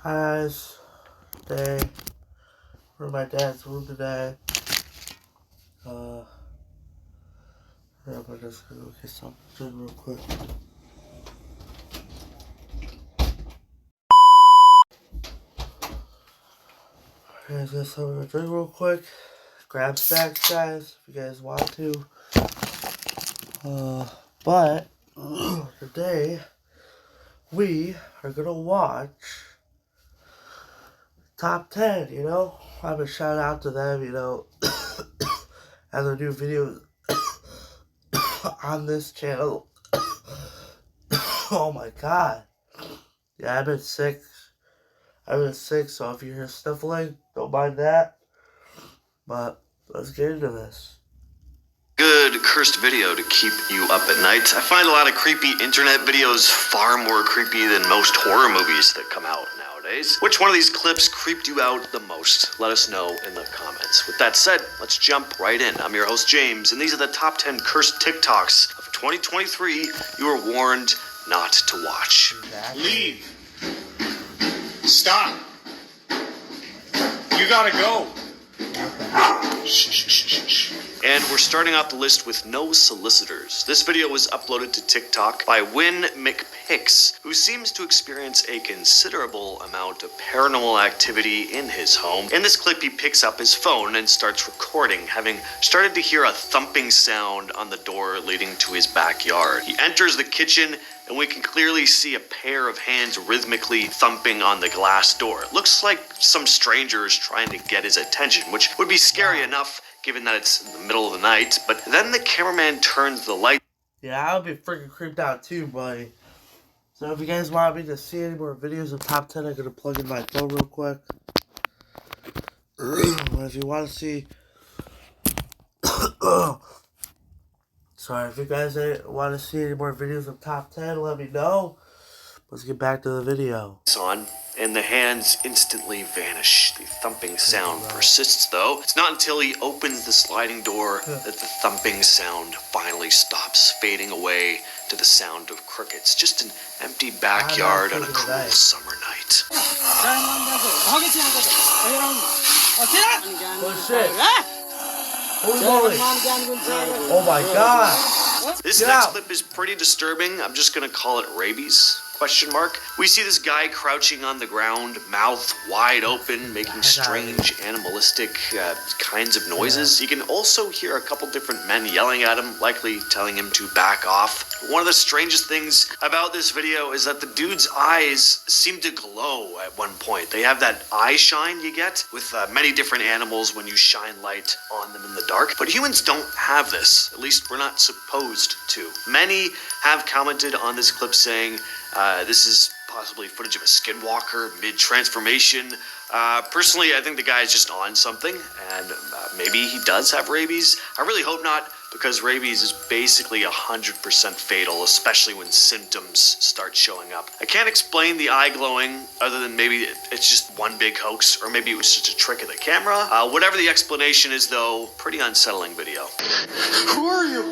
Hi guys, today we're in my dad's room today. I'm just gonna go get something real quick. Guys, get something to drink real quick. Grab snacks, guys, if you guys want to. But today we are gonna watch Top 10, you know? I'm gonna shout out to them, you know, as I do videos on this channel. Oh my god. Yeah, I've been sick, so if you hear sniffling, don't mind that. But let's get into this. Good cursed video to keep you up at night. I find a lot of creepy internet videos far more creepy than most horror movies that come out nowadays. Which one of these clips creeped you out the most? Let us know in the comments. With that said, let's jump right in. I'm your host James, and these are the top 10 cursed TikToks of 2023 you are warned not to watch. Exactly. Leave. Stop. You gotta go. Shh, shh, shh, shh. And we're starting off the list with no solicitors. This video was uploaded to TikTok by Win McPix, who seems to experience a considerable amount of paranormal activity in his home. In this clip, he picks up his phone and starts recording, having started to hear a thumping sound on the door leading to his backyard. He enters the kitchen, and we can clearly see a pair of hands rhythmically thumping on the glass door. It looks like some stranger is trying to get his attention, which would be scary enough given that it's in the middle of the night. But then the cameraman turns the light. Yeah, I would be freaking creeped out too, buddy. So if you guys want me to see any more videos of Top 10, I'm going to plug in my phone real quick. If you want to see... Sorry, if you guys want to see any more videos of Top 10, let me know. Let's get back to the video. On, and the hands instantly vanish. The thumping sound persists, though. It's not until he opens the sliding door that the thumping sound finally stops, fading away to the sound of crickets. Just an empty backyard on a cool summer night. Oh shit! Holy moly! Oh my god! This next clip is pretty disturbing. I'm just gonna call it rabies. ? We see this guy crouching on the ground, mouth wide open, making strange animalistic kinds of noises. You can also hear a couple different men yelling at him, likely telling him to back off. One of the strangest things about this video is that the dude's eyes seem to glow at one point. They have that eye shine you get with many different animals when you shine light on them in the dark. But humans don't have this. At least we're not supposed to. Many have commented on this clip saying, this is possibly footage of a skinwalker mid-transformation. Personally, I think the guy is just on something, and maybe he does have rabies. I really hope not, because rabies is basically 100% fatal, especially when symptoms start showing up. I can't explain the eye glowing, other than maybe it's just one big hoax, or maybe it was just a trick of the camera. Whatever the explanation is, though, pretty unsettling video. Who are you?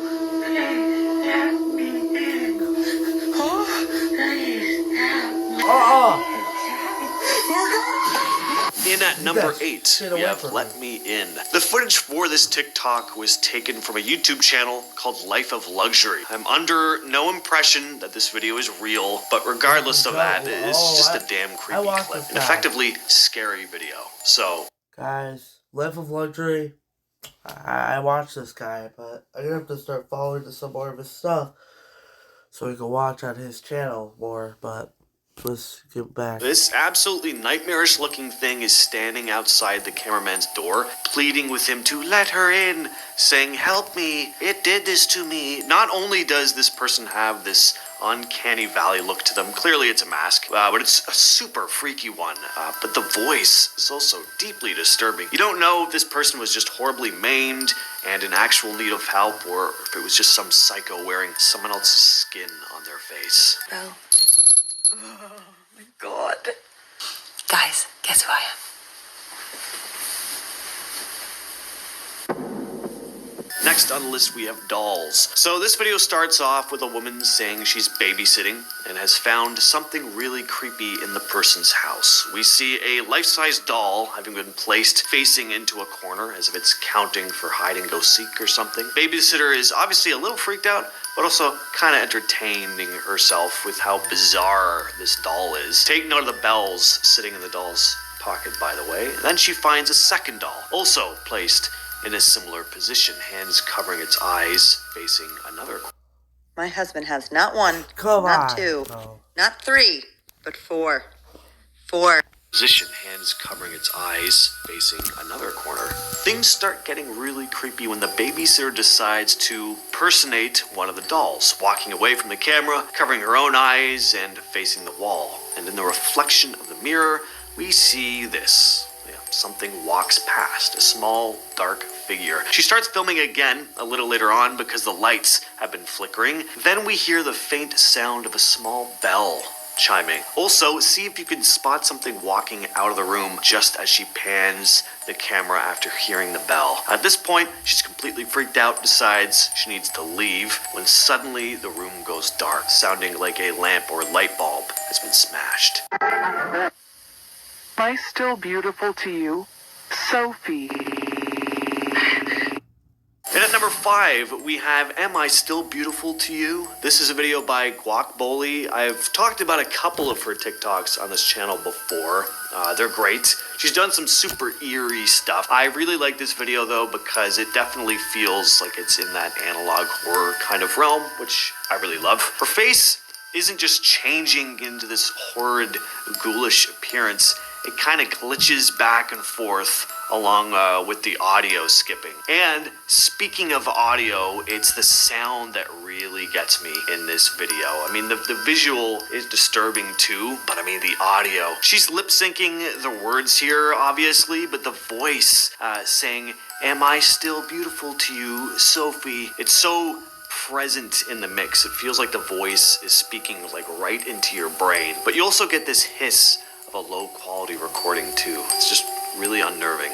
In at number 8, we have Let Me In. The footage for this TikTok was taken from a YouTube channel called Life of Luxury. I'm under no impression that this video is real, but regardless of that, it's just a damn creepy clip. An effectively scary video. So, guys, Life of Luxury, I watched this guy, but I'm gonna have to start following some more of his stuff so we can watch on his channel more, but let's get back. This absolutely nightmarish looking thing is standing outside the cameraman's door, pleading with him to let her in, saying, "Help me, it did this to me." Not only does this person have this uncanny valley look to them, clearly it's a mask, but it's a super freaky one, but the voice is also deeply disturbing. You don't know if this person was just horribly maimed and in actual need of help, or if it was just some psycho wearing someone else's skin on their face. Bro. Oh my god. Guys, guess who I am? Next on the list we have dolls. So this video starts off with a woman saying she's babysitting and has found something really creepy in the person's house. We see a life-size doll having been placed facing into a corner as if it's counting for hide-and-go-seek or something. Babysitter is obviously a little freaked out, but also kind of entertaining herself with how bizarre this doll is. Take note of the bells sitting in the doll's pocket, by the way. Then she finds a second doll, also placed in a similar position, hands covering its eyes, facing another corner. My husband has not one, Come not on. two, Oh. not three, but four. Four. Position, hands covering its eyes, facing another corner. Things start getting really creepy when the babysitter decides to personate one of the dolls, walking away from the camera, covering her own eyes, and facing the wall. And in the reflection of the mirror, we see this. Something walks past, a small, dark figure. She starts filming again a little later on because the lights have been flickering. Then we hear the faint sound of a small bell chiming. Also, see if you can spot something walking out of the room just as she pans the camera after hearing the bell. At this point, she's completely freaked out, decides she needs to leave, when suddenly the room goes dark, sounding like a lamp or light bulb has been smashed. Am I still beautiful to you, Sophie? And at number 5, we have Am I Still Beautiful to You? This is a video by guacbyy. I've talked about a couple of her TikToks on this channel before. They're great. She's done some super eerie stuff. I really like this video though because it definitely feels like it's in that analog horror kind of realm, which I really love. Her face isn't just changing into this horrid, ghoulish appearance. It kind of glitches back and forth along with the audio skipping. And speaking of audio, it's the sound that really gets me in this video. I mean, the visual is disturbing too, but I mean the audio. She's lip syncing the words here, obviously, but the voice saying, "Am I still beautiful to you, Sophie?" It's so present in the mix. It feels like the voice is speaking like right into your brain. But you also get this hiss of a low quality recording too. It's just really unnerving.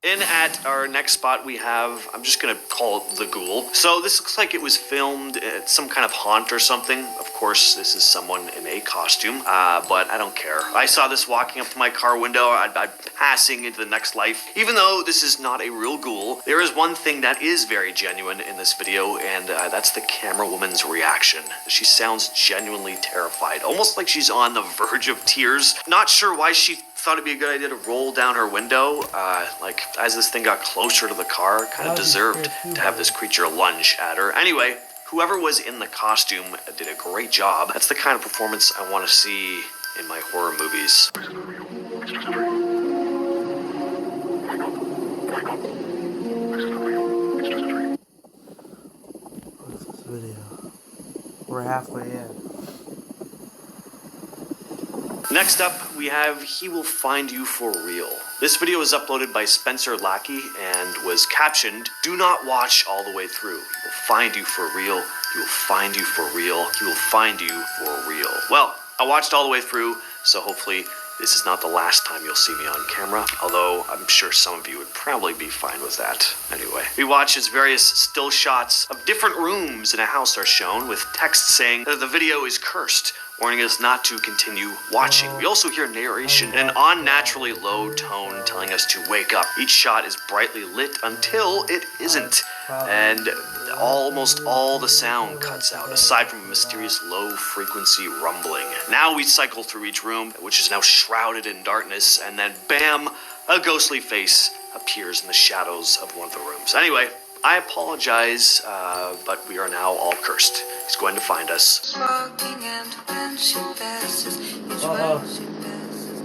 In at our next spot we have, I'm just gonna call it The Ghoul. So this looks like it was filmed at some kind of haunt or something. Of course, this is someone in a costume, but I don't care. I saw this walking up to my car window. I'm passing into the next life. Even though this is not a real ghoul, there is one thing that is very genuine in this video, and that's the camera woman's reaction. She sounds genuinely terrified, almost like she's on the verge of tears. Not sure why she thought it'd be a good idea to roll down her window. Like, as this thing got closer to the car, kind of deserved to have this creature lunge at her. Anyway, whoever was in the costume did a great job. That's the kind of performance I want to see in my horror movies. What's this video? We're halfway in. Next up, we have He Will Find You For Real. This video was uploaded by Spencer Lackey and was captioned, "Do not watch all the way through. He will find you for real. He will find you for real. He will find you for real." Well, I watched all the way through, so hopefully this is not the last time you'll see me on camera, although I'm sure some of you would probably be fine with that. Anyway, we watch as various still shots of different rooms in a house are shown with text saying that the video is cursed, warning us not to continue watching. We also hear narration in an unnaturally low tone telling us to wake up. Each shot is brightly lit until it isn't, and almost all the sound cuts out, aside from a mysterious low-frequency rumbling. Now we cycle through each room, which is now shrouded in darkness, and then bam, a ghostly face appears in the shadows of one of the rooms. Anyway, I apologize, but we are now all cursed. He's going to find us. Smoking, and when she passes, each Uh-oh. way she passes.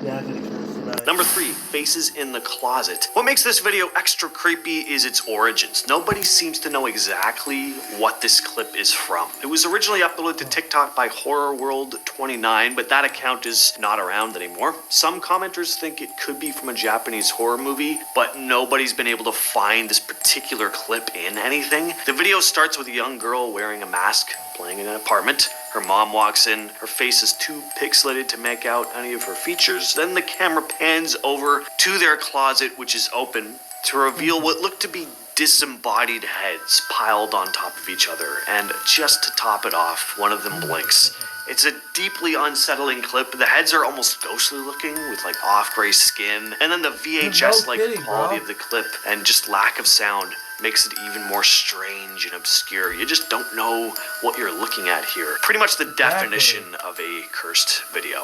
Yeah, I'm gonna curse tonight. Number 3, Faces in the Closet. What makes this video extra creepy is its origins. Nobody seems to know exactly what this clip is from. It was originally uploaded to TikTok by Horror World 29, but that account is not around anymore. Some commenters think it could be from a Japanese horror movie, but nobody's been able to find this particular clip in anything. The video starts with a young girl wearing a mask, playing in an apartment. Her mom walks in. Her face is too pixelated to make out any of her features. Then the camera pans over to their closet, which is open, to reveal what look to be disembodied heads piled on top of each other. And just to top it off, one of them blinks. It's a deeply unsettling clip. The heads are almost ghostly looking with like off-gray skin. And then the VHS-like quality of the clip and just lack of sound makes it even more strange and obscure. You just don't know what you're looking at here. Pretty much the definition of a cursed video.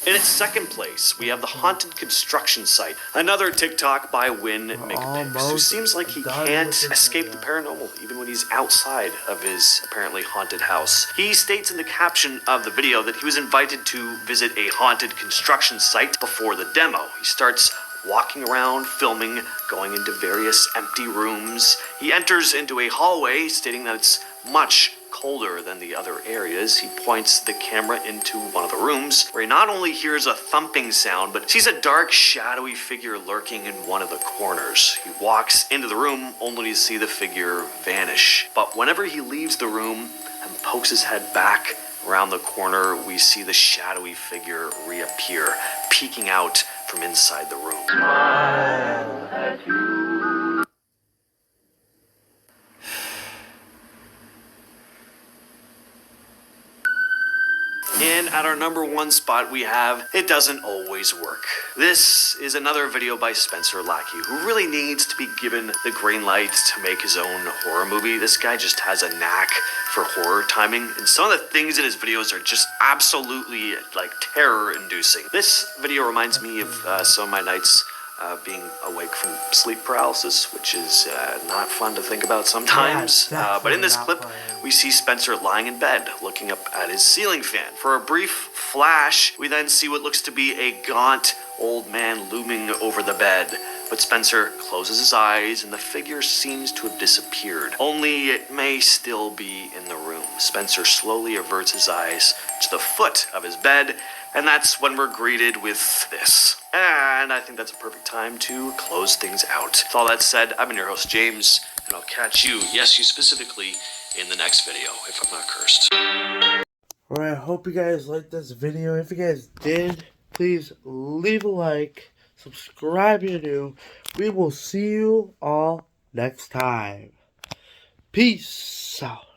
In its second place, we have the haunted construction site. Another TikTok by Win McPix, who seems like he can't escape the paranormal even when he's outside of his apparently haunted house. He states in the caption of the video that he was invited to visit a haunted construction site before the demo. He starts walking around, filming, going into various empty rooms. He enters into a hallway, stating that it's much colder than the other areas. He points the camera into one of the rooms, where he not only hears a thumping sound, but sees a dark, shadowy figure lurking in one of the corners. He walks into the room, only to see the figure vanish. But whenever he leaves the room and pokes his head back around the corner, we see the shadowy figure reappear, peeking out from inside the room. And at our number one spot, we have It Doesn't Always Work. This is another video by Spencer Lackey, who really needs to be given the green light to make his own horror movie. This guy just has a knack for horror timing, and some of the things in his videos are just absolutely like terror-inducing. This video reminds me of some of my nights being awake from sleep paralysis, which is not fun to think about sometimes. But in this clip, we see Spencer lying in bed, looking up at his ceiling fan. For a brief flash, we then see what looks to be a gaunt old man looming over the bed. But Spencer closes his eyes, and the figure seems to have disappeared. Only it may still be in the room. Spencer slowly averts his eyes to the foot of his bed, and that's when we're greeted with this. And I think that's a perfect time to close things out. With all that said, I've been your host, James, and I'll catch you, yes, you specifically, in the next video, if I'm not cursed. Alright, I hope you guys liked this video. If you guys did, please leave a like, subscribe if you're new. We will see you all next time. Peace out.